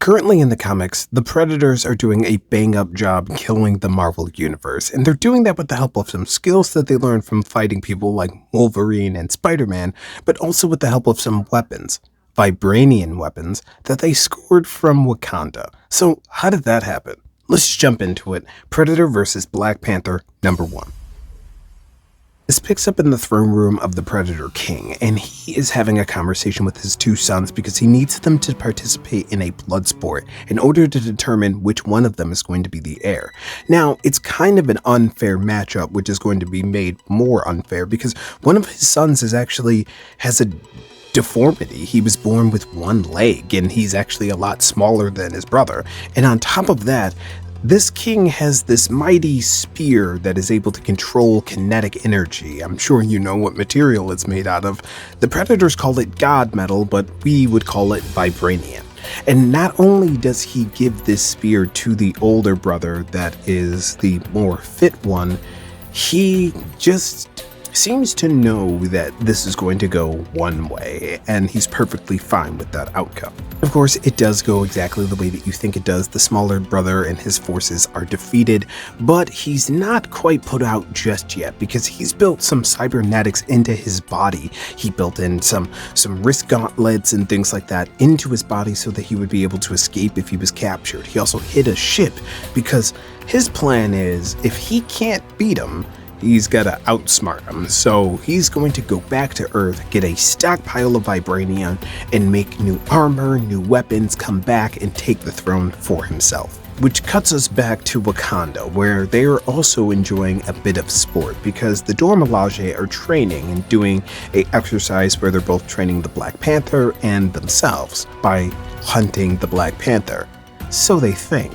Currently in the comics, the Predators are doing a bang-up job killing the Marvel Universe, and they're doing that with the help of some skills that they learned from fighting people like Wolverine and Spider-Man, but also with the help of some weapons, Vibranium weapons, that they scored from Wakanda. So how did that happen? Let's jump into it. Predator vs. Black Panther, number 1. This picks up in the throne room of the Predator King, and he is having a conversation with his two sons because he needs them to participate in a blood sport in order to determine which one of them is going to be the heir. Now, it's kind of an unfair matchup, which is going to be made more unfair because one of his sons has a deformity. He was born with one leg, and he's actually a lot smaller than his brother. And on top of that, this king has this mighty spear that is able to control kinetic energy. I'm sure you know what material it's made out of. The Predators call it God metal, but we would call it Vibranium. And not only does he give this spear to the older brother that is the more fit one, he just seems to know that this is going to go one way, and he's perfectly fine with that outcome. Of course, it does go exactly the way that you think it does. The smaller brother and his forces are defeated, but he's not quite put out just yet because he's built some cybernetics into his body. He built in some wrist gauntlets and things like that into his body so that he would be able to escape if he was captured. He also hid a ship because his plan is if he can't beat him, he's got to outsmart him, so he's going to go back to Earth, get a stockpile of Vibranium, and make new armor, new weapons, come back and take the throne for himself. Which cuts us back to Wakanda, where they are also enjoying a bit of sport, because the Dora Milaje are training and doing an exercise where they're both training the Black Panther and themselves by hunting the Black Panther. So they think,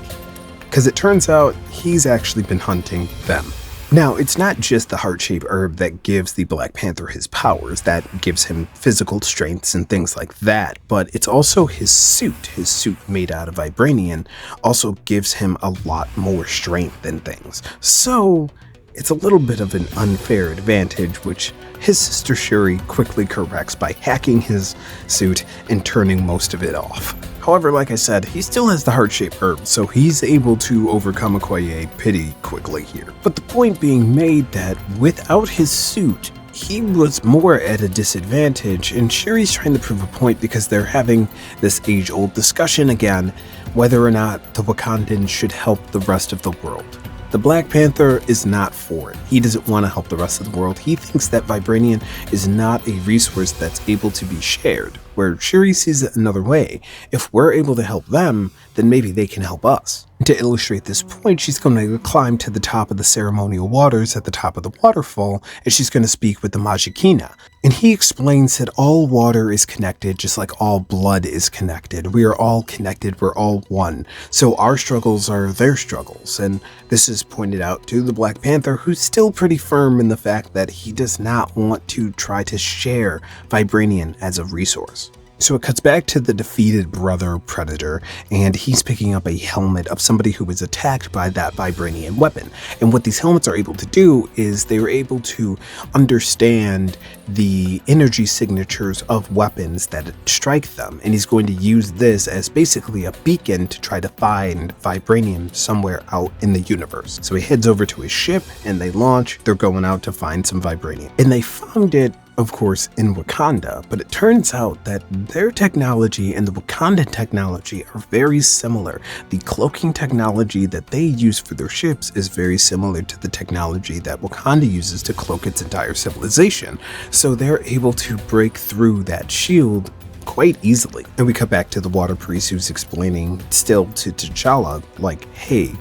because it turns out he's actually been hunting them. Now, it's not just the heart-shaped herb that gives the Black Panther his powers, that gives him physical strengths and things like that, but it's also his suit. His suit made out of Vibranium also gives him a lot more strength and things. So, it's a little bit of an unfair advantage, which his sister Shuri quickly corrects by hacking his suit and turning most of it off. However, like I said, he still has the heart-shaped herb, so he's able to overcome Okoye pretty quickly here. But the point being made that without his suit, he was more at a disadvantage, and Shuri's trying to prove a point because they're having this age-old discussion again, whether or not the Wakandans should help the rest of the world. The Black Panther is not for it. He doesn't want to help the rest of the world. He thinks that Vibranium is not a resource that's able to be shared, where Shuri sees it another way. If we're able to help them, then maybe they can help us. And to illustrate this point, she's going to climb to the top of the ceremonial waters at the top of the waterfall, and she's going to speak with the Majikina. And he explains that all water is connected just like all blood is connected. We are all connected, we're all one. So our struggles are their struggles. And this is pointed out to the Black Panther, who's still pretty firm in the fact that he does not want to try to share Vibranium as a resource. So it cuts back to the defeated brother Predator, and he's picking up a helmet of somebody who was attacked by that Vibranium weapon. And what these helmets are able to do is they were able to understand the energy signatures of weapons that strike them, and he's going to use this as basically a beacon to try to find Vibranium somewhere out in the universe. So he heads over to his ship, and they launch. They're going out to find some Vibranium. And they found it, of course, in Wakanda, but it turns out that their technology and the Wakandan technology are very similar. The cloaking technology that they use for their ships is very similar to the technology that Wakanda uses to cloak its entire civilization. So they're able to break through that shield quite easily. And we cut back to the water priest who's explaining still to T'Challa, like, hey,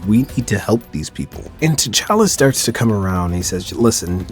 we need to help these people. And T'Challa starts to come around and he says, listen,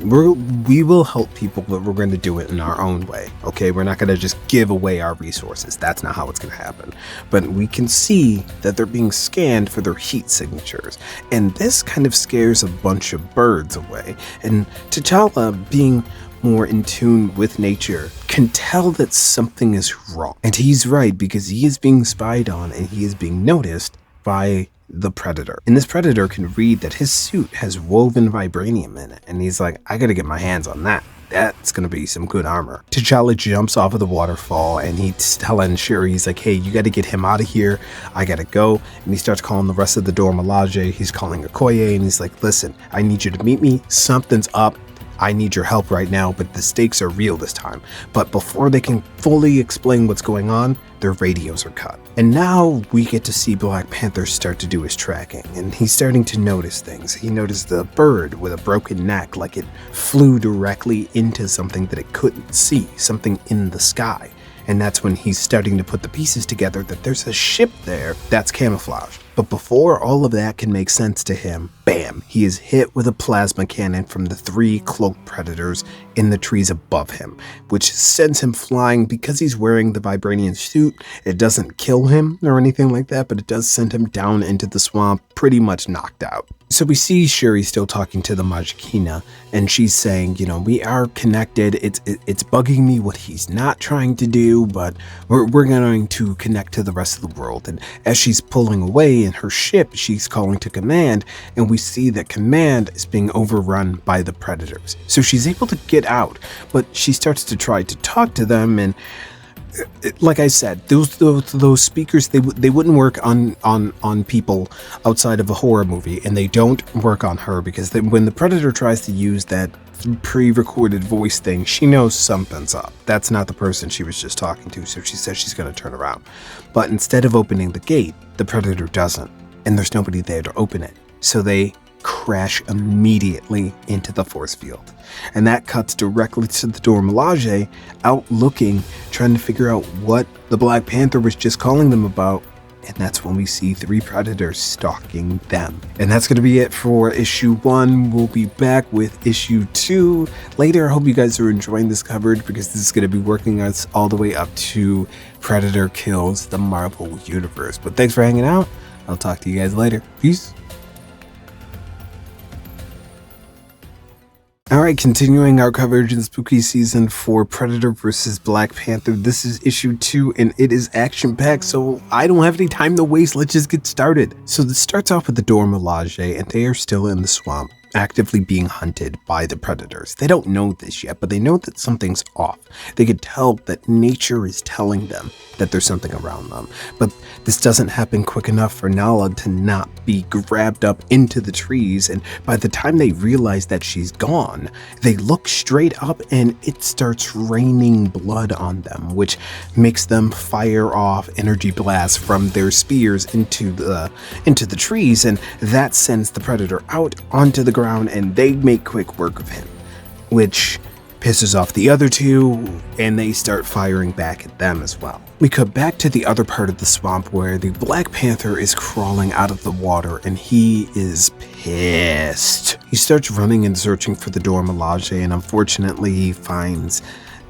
we will help people, but we're going to do it in our own way. Okay, we're not going to just give away our resources. That's not how it's going to happen. But we can see that they're being scanned for their heat signatures. And this kind of scares a bunch of birds away. And T'Challa, being more in tune with nature, can tell that something is wrong. And he's right, because he is being spied on and he is being noticed by the Predator. And this Predator can read that his suit has woven Vibranium in it, and he's like, I gotta get my hands on that. That's gonna be some good armor. T'Challa jumps off of the waterfall and he's telling Shuri, he's like, hey, you gotta get him out of here. I gotta go. And he starts calling the rest of the Dora Milaje. He's calling Okoye and he's like, listen, I need you to meet me. Something's up. I need your help right now, but the stakes are real this time. But before they can fully explain what's going on, their radios are cut. And now we get to see Black Panther start to do his tracking, and he's starting to notice things. He noticed the bird with a broken neck, like it flew directly into something that it couldn't see, something in the sky. And that's when he's starting to put the pieces together that there's a ship there that's camouflaged. But before all of that can make sense to him, bam, he is hit with a plasma cannon from the 3 cloaked predators in the trees above him, which sends him flying. Because he's wearing the vibranium suit, it doesn't kill him or anything like that, but it does send him down into the swamp, pretty much knocked out. So we see Shuri still talking to the Majikina, and she's saying, you know, we are connected. It's bugging me what he's not trying to do, but we're going to connect to the rest of the world. And as she's pulling away in her ship, she's calling to Command, and we see that Command is being overrun by the Predators. So she's able to get out, but she starts to try to talk to them, and like I said, those speakers, they wouldn't work on people outside of a horror movie, and they don't work on her because when the Predator tries to use that pre-recorded voice thing, she knows something's up. That's not the person she was just talking to, so she says she's going to turn around. But instead of opening the gate, the Predator doesn't, and there's nobody there to open it. So they crash immediately into the force field. And that cuts directly to the Dora Milaje out looking, trying to figure out what the Black Panther was just calling them about. And that's when we see 3 predators stalking them. And that's going to be it for issue 1. We'll be back with issue 2 later. I hope you guys are enjoying this coverage because this is going to be working us all the way up to Predator kills the Marvel Universe. But thanks for hanging out. I'll talk to you guys later. Peace. Alright, continuing our coverage in spooky season for Predator vs. Black Panther. This is issue 2 and it is action-packed, so I don't have any time to waste. Let's just get started. So this starts off with the Dora Milaje, and they are still in the swamp, actively being hunted by the Predators. They don't know this yet, but they know that something's off. They could tell that nature is telling them that there's something around them. But this doesn't happen quick enough for Nala to not be grabbed up into the trees, and by the time they realize that she's gone, they look straight up and it starts raining blood on them, which makes them fire off energy blasts from their spears into the trees, and that sends the Predator out onto the ground, and they make quick work of him, which pisses off the other 2, and they start firing back at them as well. We cut back to the other part of the swamp where the Black Panther is crawling out of the water, and he is pissed. He starts running and searching for the Dora Milaje, and unfortunately he finds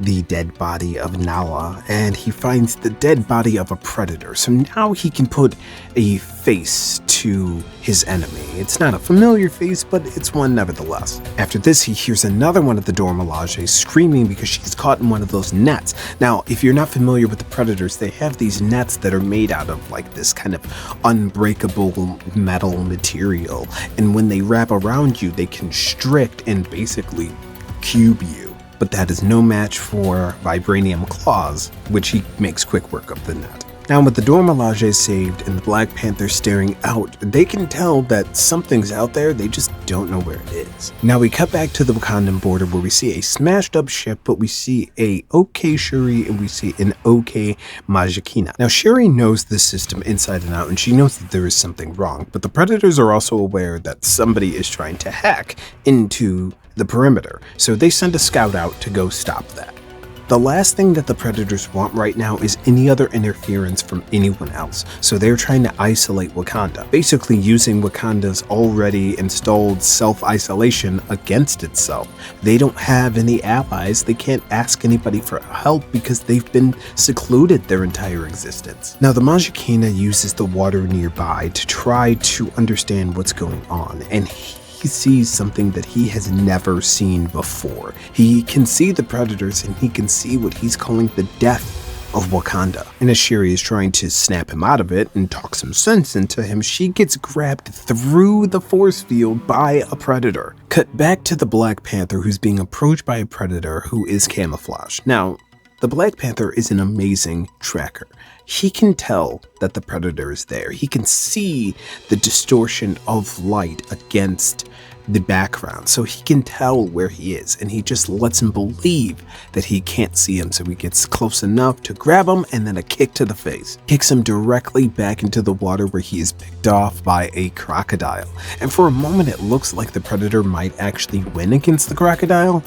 the dead body of Nala, and he finds the dead body of a predator. So now he can put a face to his enemy. It's not a familiar face, but it's one nevertheless. After this, he hears another one of the Dora Milaje screaming because she's caught in one of those nets. Now, if you're not familiar with the predators, they have these nets that are made out of like this kind of unbreakable metal material, and when they wrap around you, they constrict and basically cube you. But that is no match for vibranium claws, which he makes quick work of the net. Now with the Dora Milaje saved and the Black Panther staring out, they can tell that something's out there, they just don't know where it is. Now we cut back to the Wakandan border where we see a smashed up ship, but we see a OK Shuri and we see an OK Majikina. Now Shuri knows this system inside and out, and she knows that there is something wrong, but the Predators are also aware that somebody is trying to hack into the perimeter, so they send a scout out to go stop that. The last thing that the Predators want right now is any other interference from anyone else, so they're trying to isolate Wakanda, basically using Wakanda's already installed self-isolation against itself. They don't have any allies, they can't ask anybody for help because they've been secluded their entire existence. Now the Majikina uses the water nearby to try to understand what's going on, and he sees something that he has never seen before. He can see the predators, and he can see what he's calling the death of Wakanda. And as Shuri is trying to snap him out of it and talk some sense into him, she gets grabbed through the force field by a predator. Cut back to the Black Panther, who's being approached by a predator who is camouflaged. Now, the Black Panther is an amazing tracker. He can tell that the predator is there. He can see the distortion of light against the background, so he can tell where he is, and he just lets him believe that he can't see him, so he gets close enough to grab him, and then a kick to the face kicks him directly back into the water, where he is picked off by a crocodile. And for a moment it looks like the predator might actually win against the crocodile,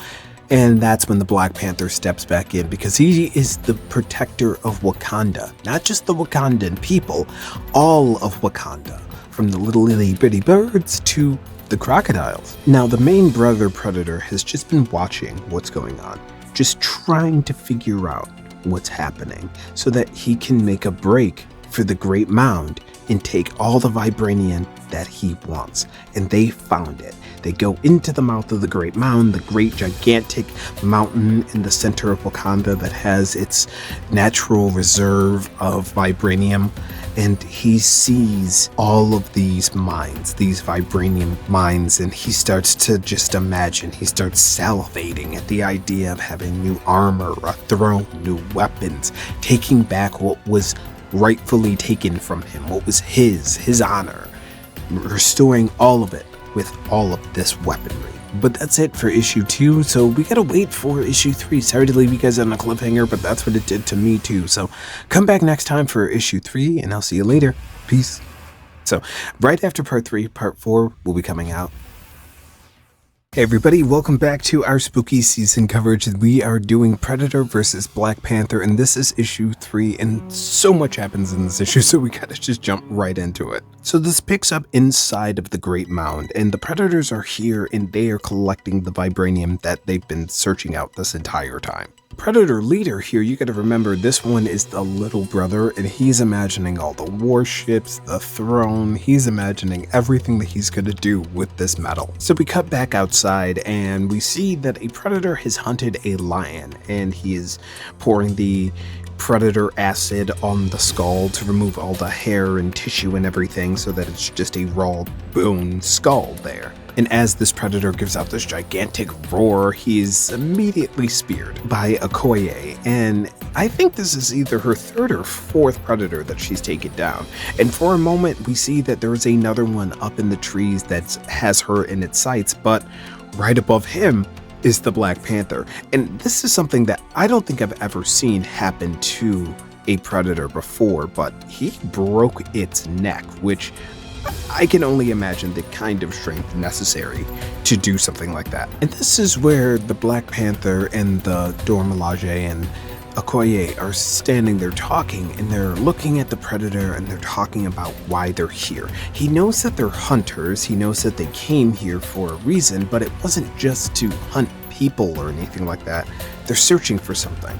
and that's when the Black Panther steps back in, because he is the protector of Wakanda. Not just the Wakandan people, all of Wakanda. From the little itty bitty birds to the crocodiles. Now, the main brother predator has just been watching what's going on, just trying to figure out what's happening so that he can make a break for the Great Mound and take all the vibranium that he wants. And they found it. They go into the mouth of the Great Mound, the great gigantic mountain in the center of Wakanda that has its natural reserve of vibranium. And he sees all of these mines, these vibranium mines, and he starts to just imagine. He starts salivating at the idea of having new armor, a throne, new weapons, taking back what was rightfully taken from him, what was his honor, restoring all of it with all of this weaponry. But that's it for issue 2, so we gotta wait for issue 3. Sorry to leave you guys on a cliffhanger, but that's what it did to me too. So come back next time for issue 3, and I'll see you later. Peace. So right after part 3, part 4 will be coming out. Hey everybody, welcome back to our spooky season coverage. We are doing Predator versus Black Panther, and this is issue 3, and so much happens in this issue, so we gotta just jump right into it. So this picks up inside of the Great Mound, and the Predators are here, and they are collecting the vibranium that they've been searching out this entire time. Predator leader here, you gotta remember, this one is the little brother, and he's imagining all the warships, the throne, he's imagining everything that he's gonna do with this metal. So we cut back outside, and we see that a predator has hunted a lion, and he is pouring the predator acid on the skull to remove all the hair and tissue and everything, so that it's just a raw bone skull there. And as this predator gives out this gigantic roar, he is immediately speared by Okoye. And I think this is either her 3rd or 4th predator that she's taken down. And for a moment, we see that there's another one up in the trees that has her in its sights, but right above him is the Black Panther. And this is something that I don't think I've ever seen happen to a predator before, but he broke its neck, which I can only imagine the kind of strength necessary to do something like that. And this is where the Black Panther and the Dora Milaje and Okoye are standing there talking, and they're looking at the predator, and they're talking about why they're here. He knows that they're hunters, he knows that they came here for a reason, but it wasn't just to hunt people or anything like that. They're searching for something,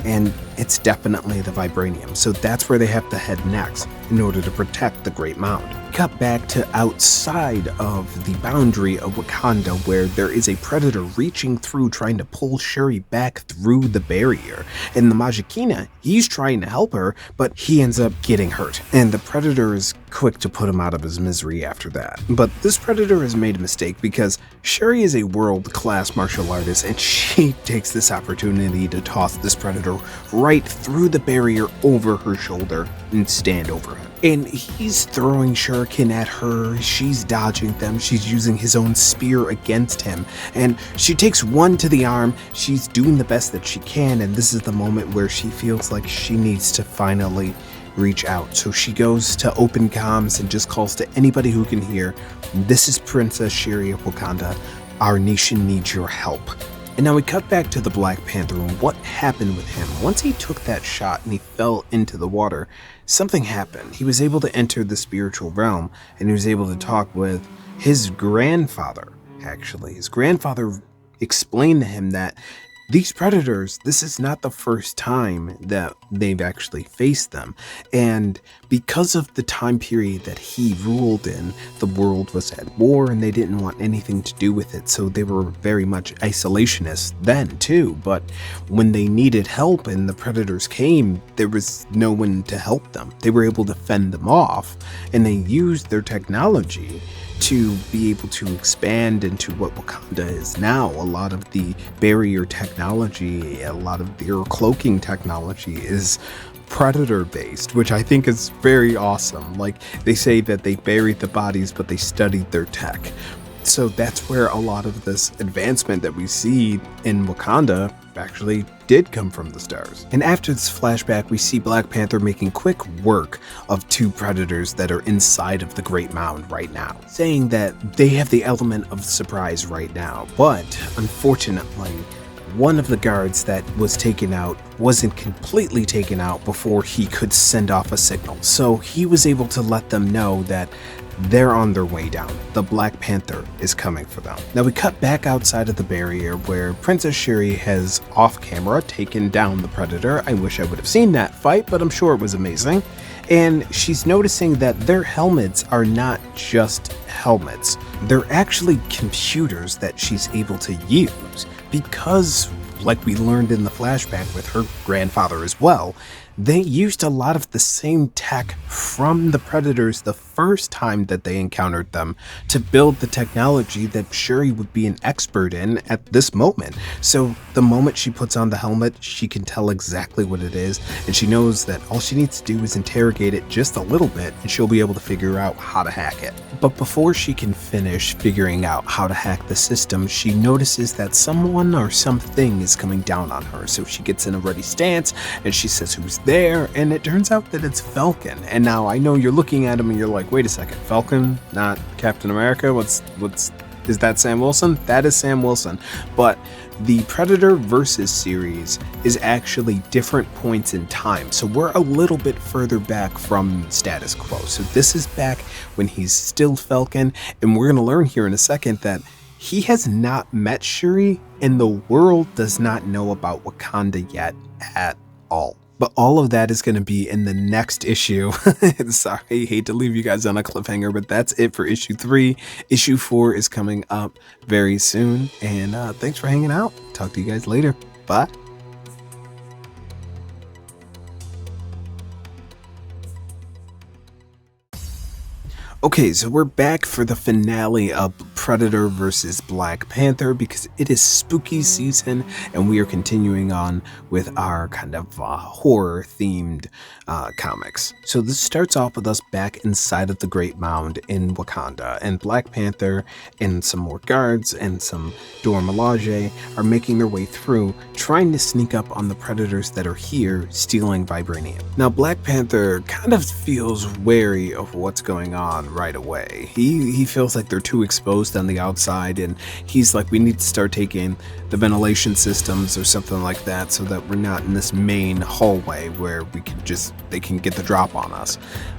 and it's definitely the vibranium. So that's where they have to head next in order to protect the Great Mound. Cut back to outside of the boundary of Wakanda, where there is a predator reaching through, trying to pull Shuri back through the barrier. And the Majikina, he's trying to help her, but he ends up getting hurt. And the predator is quick to put him out of his misery after that. But this predator has made a mistake, because Shuri is a world-class martial artist, and she takes this opportunity to toss this predator right through the barrier over her shoulder and stand over him. And he's throwing shuriken at her, she's dodging them, she's using his own spear against him, and she takes one to the arm, she's doing the best that she can, and this is the moment where she feels like she needs to finally reach out. So she goes to open comms and just calls to anybody who can hear, "This is Princess Shuri of Wakanda, our nation needs your help." And now we cut back to the Black Panther and what happened with him. Once he took that shot and he fell into the water, something happened. He was able to enter the spiritual realm, and he was able to talk with his grandfather, actually. His grandfather explained to him that These predators, this is not the first time that they've actually faced them. And because of the time period that he ruled in, the world was at war and they didn't want anything to do with it. So they were very much isolationists then too. But when they needed help and the predators came, there was no one to help them. They were able to fend them off, and they used their technology to be able to expand into what Wakanda is now. A lot of the barrier technology, a lot of their cloaking technology is predator based, which I think is very awesome. Like, they say that they buried the bodies, but they studied their tech. So that's where a lot of this advancement that we see in Wakanda actually did come from the stars. And after this flashback, we see Black Panther making quick work of two predators that are inside of the Great Mound right now, saying that they have the element of surprise right now. But unfortunately, one of the guards that was taken out wasn't completely taken out before he could send off a signal. So he was able to let them know that they're on their way down. The Black Panther is coming for them. Now we cut back outside of the barrier where Princess Shuri has off camera taken down the Predator. I wish I would have seen that fight, but I'm sure it was amazing. And she's noticing that their helmets are not just helmets. They're actually computers that she's able to use because, like we learned in the flashback with her grandfather as well, they used a lot of the same tech from the Predators the first time that they encountered them to build the technology that Shuri would be an expert in at this moment. So the moment she puts on the helmet, she can tell exactly what it is, and she knows that all she needs to do is interrogate it just a little bit and she'll be able to figure out how to hack it. But before she can finish figuring out how to hack the system, she notices that someone or something is coming down on her. So she gets in a ready stance and she says, "Who's there?" And it turns out that it's Falcon. And now I know you're looking at him and you're like, wait a second, Falcon, not Captain America? Is that Sam Wilson? That is Sam Wilson. But the Predator versus series is actually different points in time. So we're a little bit further back from status quo. So this is back when he's still Falcon. And we're going to learn here in a second that he has not met Shuri and the world does not know about Wakanda yet at all. But all of that is going to be in the next issue. Sorry, hate to leave you guys on a cliffhanger, but that's it for issue 3. Issue 4 is coming up very soon. And thanks for hanging out. Talk to you guys later. Bye. Okay, so we're back for the finale of Predator versus Black Panther because it is spooky season and we are continuing on with our kind of horror-themed comics. So this starts off with us back inside of the Great Mound in Wakanda, and Black Panther and some more guards and some Dora Milaje are making their way through, trying to sneak up on the predators that are here, stealing vibranium. Now Black Panther kind of feels wary of what's going on right away. He feels like they're too exposed on the outside, and he's like, we need to start taking the ventilation systems or something like that so that we're not in this main hallway where they can get the drop on us.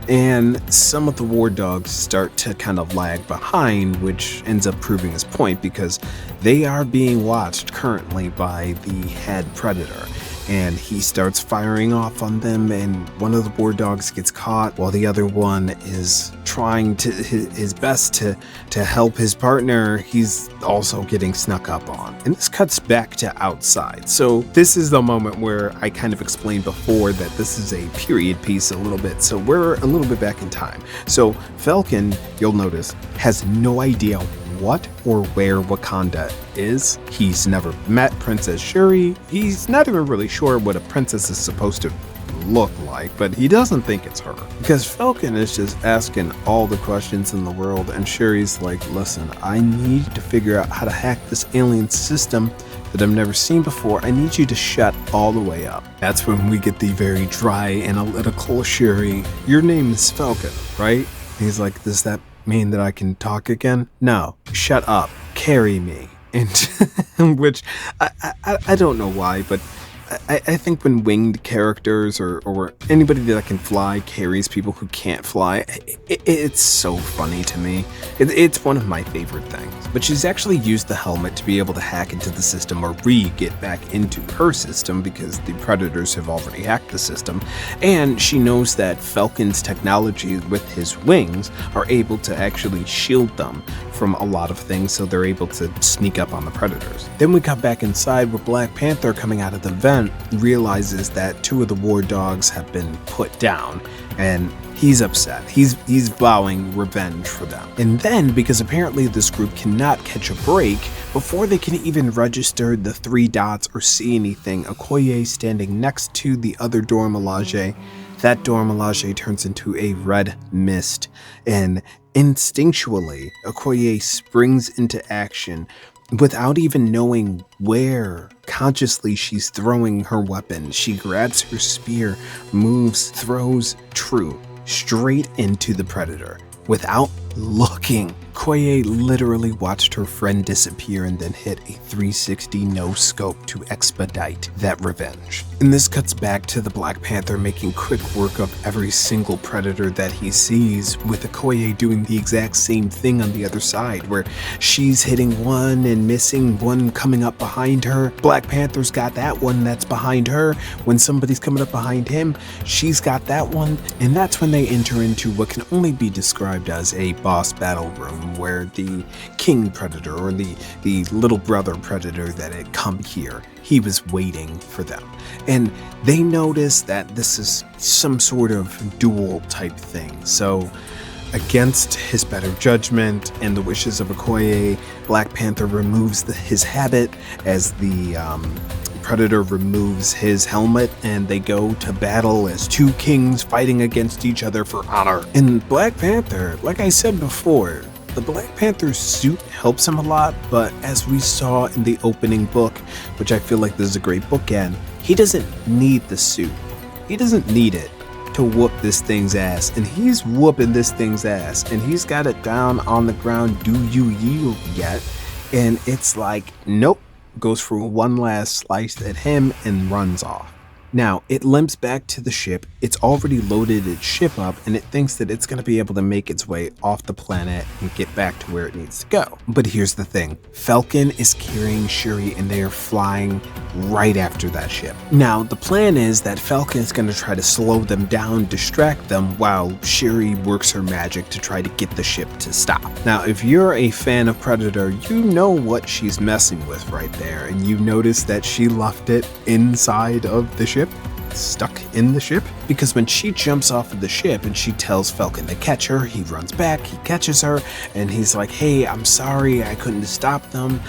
And some of the war dogs start to kind of lag behind, which ends up proving his point because they are being watched currently by the head predator. And he starts firing off on them, and one of the war dogs gets caught while the other one is trying to his best to help his partner. He's also getting snuck up on. And this cuts back to outside. So this is the moment where I kind of explained before that this is a period piece a little bit. So we're a little bit back in time. So Falcon, you'll notice, has no idea what or where Wakanda is. He's never met Princess Shuri. He's not even really sure what a princess is supposed to look like, but he doesn't think it's her. Because Falcon is just asking all the questions in the world, and Shuri's like, listen, I need to figure out how to hack this alien system that I've never seen before. I need you to shut all the way up. That's when we get the very dry, analytical Shuri. Your name is Falcon, right? He's like, does that mean that I can talk again? No, shut up, carry me. And which I don't know why, but I think when winged characters or anybody that can fly carries people who can't fly, it's so funny to me. It's one of my favorite things. But she's actually used the helmet to be able to hack into the system or get back into her system because the Predators have already hacked the system. And she knows that Falcon's technology with his wings are able to actually shield them from a lot of things, so they're able to sneak up on the Predators. Then we come back inside where Black Panther, coming out of the vent, realizes that 2 of the war dogs have been put down, and he's upset. He's vowing revenge for them. And then, because apparently this group cannot catch a break, before they can even register the 3 dots or see anything, Okoye standing next to the other Dora Milaje, that Dora Milaje turns into a red mist, and instinctually, Okoye springs into action without even knowing where consciously she's throwing her weapon. She grabs her spear, moves, throws true straight into the Predator without looking. Okoye literally watched her friend disappear and then hit a 360 no scope to expedite that revenge. And this cuts back to the Black Panther making quick work of every single Predator that he sees, with Okoye doing the exact same thing on the other side, where she's hitting one and missing one coming up behind her. Black Panther's got that one that's behind her. When somebody's coming up behind him, she's got that one. And that's when they enter into what can only be described as a boss battle room, where the king Predator, or the little brother Predator that had come here, he was waiting for them. And they notice that this is some sort of duel type thing. So against his better judgment and the wishes of Okoye, Black Panther removes his habit as the Predator removes his helmet, and they go to battle as 2 kings fighting against each other for honor. And Black Panther, like I said before, the Black Panther's suit helps him a lot, but as we saw in the opening book, which I feel like this is a great bookend, he doesn't need the suit. He doesn't need it to whoop this thing's ass, and he's whooping this thing's ass, and he's got it down on the ground. Do you yield yet? And it's like, nope. Goes for one last slice at him and runs off. Now, it limps back to the ship. It's already loaded its ship up, and it thinks that it's going to be able to make its way off the planet and get back to where it needs to go. But here's the thing. Falcon is carrying Shuri, and they are flying right after that ship. Now, the plan is that Falcon is going to try to slow them down, distract them, while Shuri works her magic to try to get the ship to stop. Now, if you're a fan of Predator, you know what she's messing with right there, and you notice that she left it inside of the ship, stuck in the ship, because when she jumps off of the ship and she tells Falcon to catch her, he runs back, he catches her, and he's like, hey, I'm sorry, I couldn't stop them.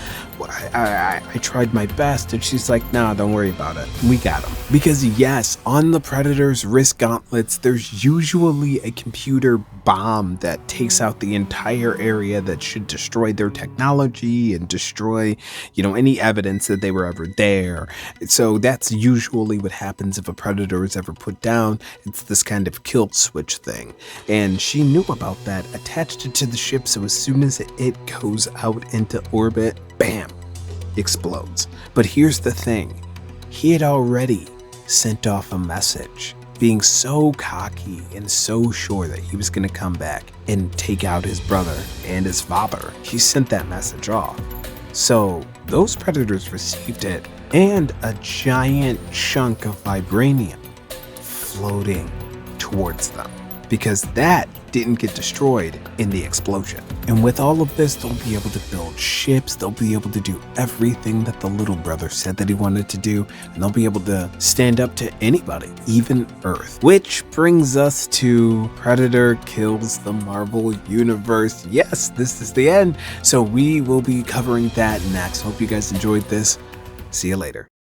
I tried my best. And she's like, nah, don't worry about it. We got him. Because yes, on the Predator's wrist gauntlets, there's usually a computer bomb that takes out the entire area that should destroy their technology and destroy, any evidence that they were ever there. So that's usually what happens if a Predator is ever put down. It's this kind of kill switch thing. And she knew about that, attached it to the ship, so as soon as it goes out into orbit, bam, explodes. But here's the thing. He had already sent off a message, being so cocky and so sure that he was going to come back and take out his brother and his father. He sent that message off. So those Predators received it, and a giant chunk of vibranium floating towards them, because that didn't get destroyed in the explosion. And with all of this, they'll be able to build ships, they'll be able to do everything that the little brother said that he wanted to do, and they'll be able to stand up to anybody, even Earth. Which brings us to Predator Kills the Marvel Universe. Yes, this is the end. So we will be covering that next. Hope you guys enjoyed this. See you later.